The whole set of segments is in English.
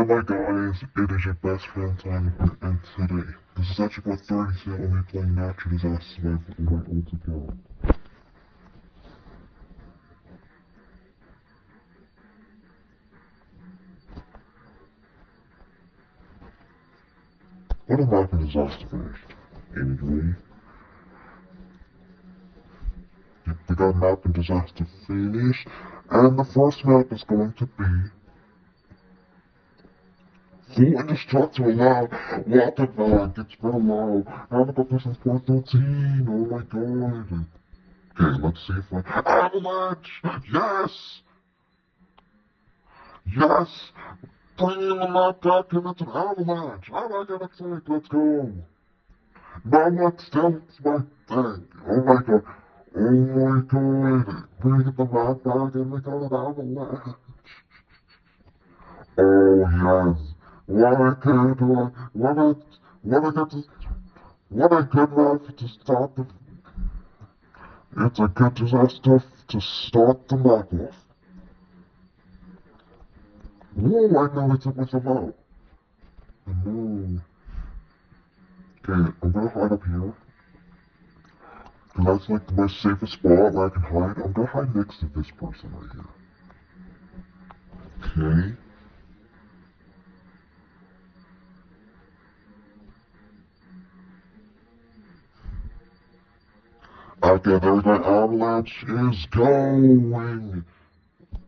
my guys, it is your best friend Simon, and today, this is actually my 30th only playing natural disaster survival with my old account. What a map and disaster finished. Anyway, we got map and disaster finished, and the first map is going to be full indestructible allowed. What the fuck? It's been allowed. I haven't got this since part 13. Oh my god. Okay, let's see if I... Avalanche! Yes! Yes! Bringing the map back and it's an avalanche! I like it, excited, let's go! Now let's dance my thing! Oh my god! Oh my god! Bringing the map back and we got an avalanche! Oh yes! What a good one! What a good map to start the... It's a good disaster to start the map off. Whoa, I know it's with a bow. No. Okay, I'm gonna hide up here. Cause that's like my safest spot where I can hide. I'm gonna hide next to this person right here. Okay. Okay, there we go. Avalanche is going.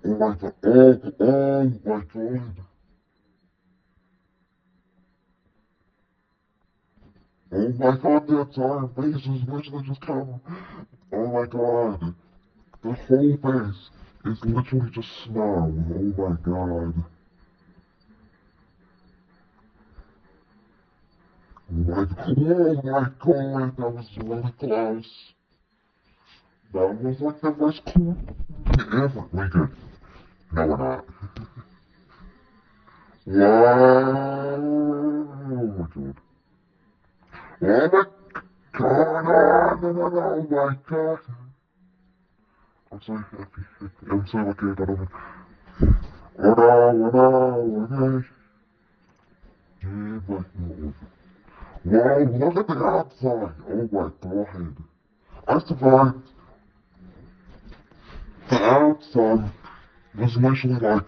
Oh my god. Oh my god. Oh my god, the entire base is literally just come. Oh my god. The whole base is literally just snow. Oh my god. Oh my god, that was really close. That was like the most cool thing ever. We good. No, we're not. Wow. Oh my god. Oh my god. Oh my god. I'm so happy. I'm so lucky I got over. What up? Wow, look at the outside. Oh my god. I survived. The outside was literally like,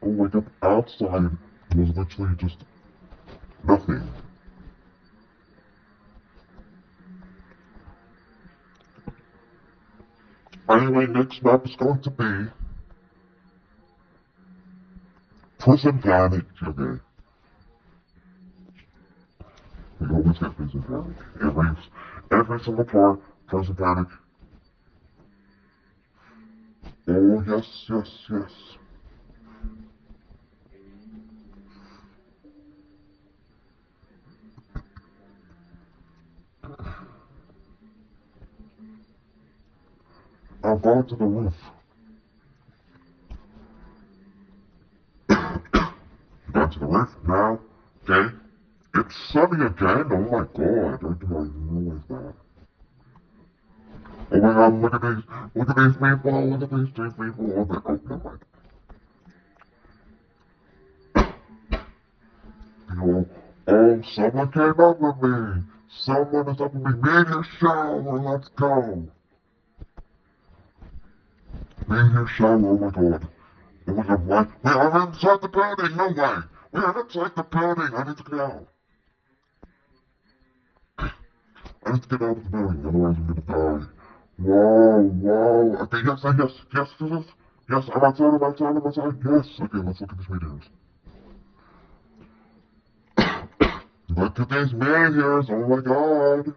oh my god, outside was literally just nothing. Anyway, next map is going to be Prison Panic. Okay. We always get Prison Panic. Every single part, Prison Panic. Oh yes. I'm going to the roof. Going to the roof now. Okay. It's sunny again. Oh my god. I did not realize that. Oh my god, look at these people, look at these two people. Oh my god, never mind. Oh, someone came up with me. Someone is up with me. Me in your shower, let's go. Me in your shower, oh my god. Oh my god, what? We are inside the building, no way. We are inside the building, I need to get out. I need to get out of the building, otherwise I'm gonna die. Whoa. Okay, yes, yes, I'm outside, yes. Okay, let's look at these meteors. Look at these meteors, oh my god.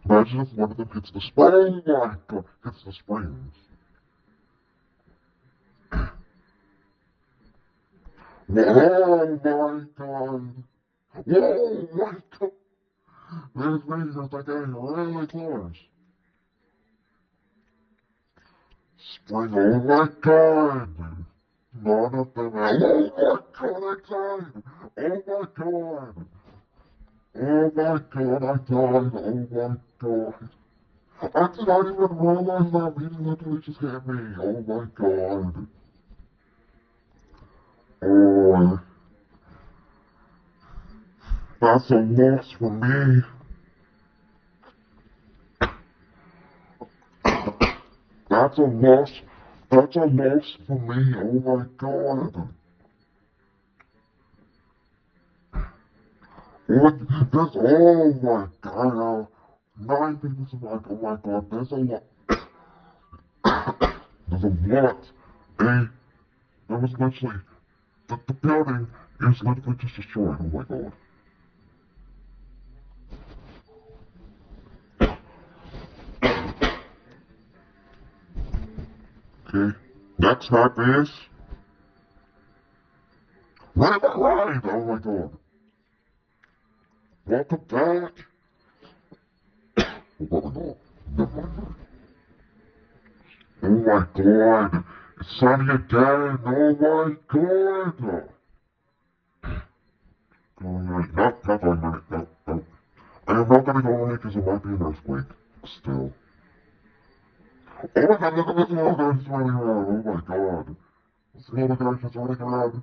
Imagine if one of them hits the spring. Oh my god, hits the springs. Oh my god. Oh my god. These meteors are getting really close. Spring, oh my god. None of them are. Oh my god, I died. Oh my god. Oh my god, I died. Oh my god. I did not even realize that meeting literally just hit me. Oh my god. Oh, that's a loss for me. That's a loss. That's a loss for me. Oh my god. What? That's, oh my god. 9 people survived. Oh my god. There's a lot. There's a lot. That was literally. The building is literally just destroyed. Oh my god. Okay. Next map is. Right. Oh my god. Welcome back. Oh my god. Never mind. Oh my god. It's sunny again. Oh my god. Alright, not going on it. No. I am not gonna go on it because it might be an earthquake. Still. Oh my god, look at this water. It's running around. Oh my god. This water guy is running around.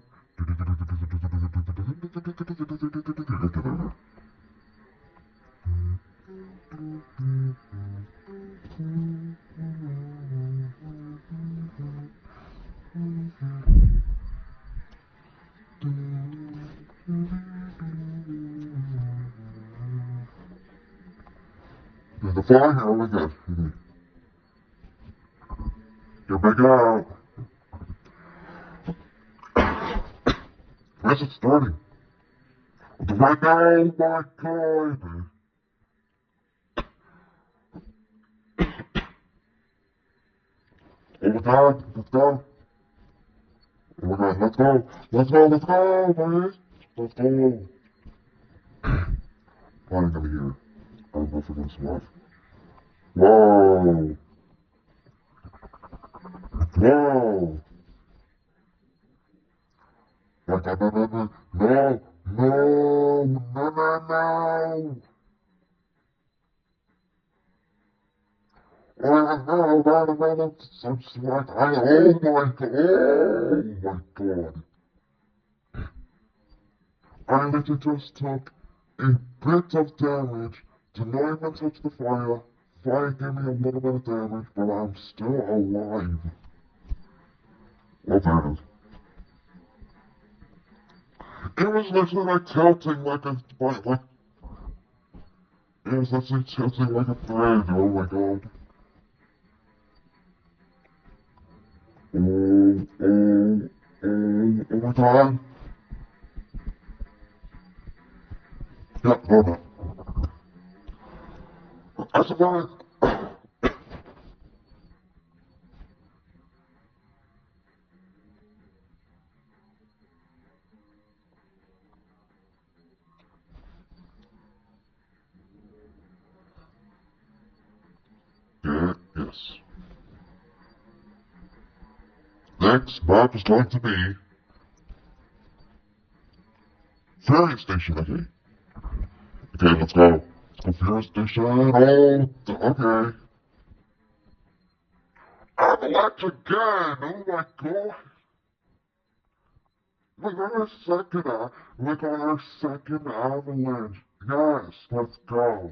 There's a fire here. Oh my god. Get back out. Where's it starting? Right now, oh my god. Oh my god, let's go. Oh my god, let's go. Let's go, boys. Let's go. Flying over here. I don't know if we're gonna survive. Whoa. Whoa. No, no, no, no, no. No. No. No, no, no. Oh, no, no. I'm smart. Oh my god. Oh my god. I literally just took a bit of damage. Did not even touch the fire. Fire gave me a little bit of damage, but I'm still alive. Oh, there it is. It was literally like tilting like a, like, it was literally tilting like a thread. Oh my god. Oh my god. Yep, no. I survived. Yes. Next map is going to be Ferry Station, okay. Okay, let's go. Let's go Ferry Station. Oh, okay. Avalanche again! Oh my god! We're on our second avalanche. Yes, let's go.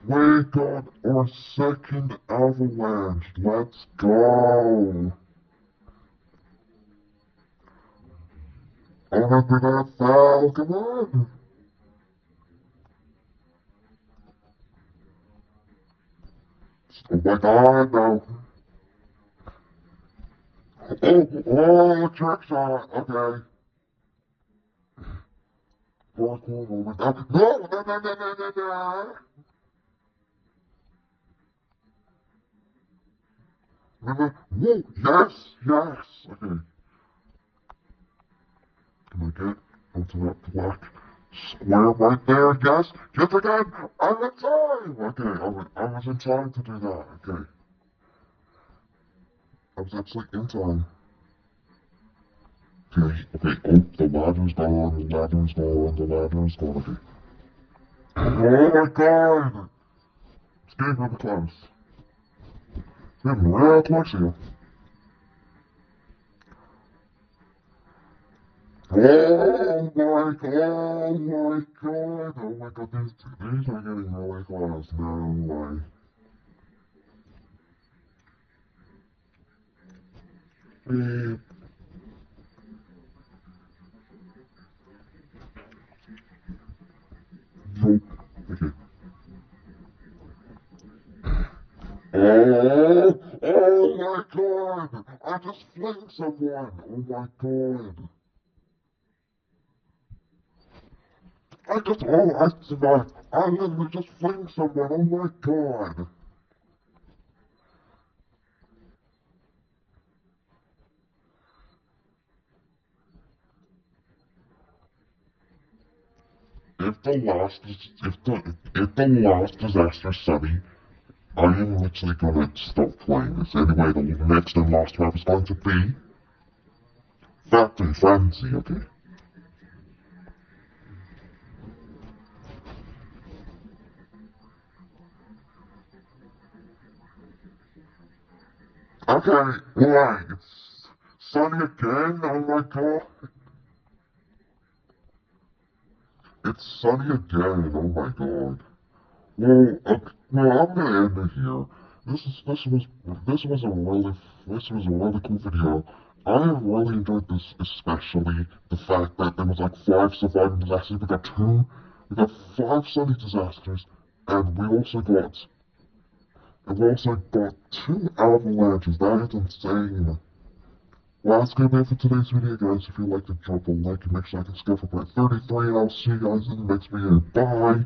We got our second avalanche. Let's go. Oh my god, fell. Come on. Oh my god, no. Trick shot. Okay. Parkour moment. No. Whoa, yes. Okay. Can I get onto that black square right there? Yes again. I'm in time. Okay, I was in time to do that. Okay. I was actually in time. Okay. Oh, the ladder's gone. Okay. Oh my god. It's getting really close. It's getting real close here. Oh my god, oh my god, oh my god, these are getting really close, no way. Beep. Nope. Okay. Oh my god, I just flinged someone, oh my god. I survived. I literally just flinged someone, oh my god. If the last disaster is sunny, I am literally gonna stop playing this anyway. The next and last map is going to be Factory Frenzy, okay? Okay, why? It's sunny again? Oh my god. It's sunny again, oh my god. Well, I'm gonna end it here. This was a really cool video. I have really enjoyed this, especially the fact that there was like 5 surviving disasters. We got 5 sunny disasters, and we also got 2 avalanches. That is insane. Well, that's gonna be it for today's video, guys. If you'd like to drop a like and make sure I can skip for part 33, and I'll see you guys in the next video. Bye!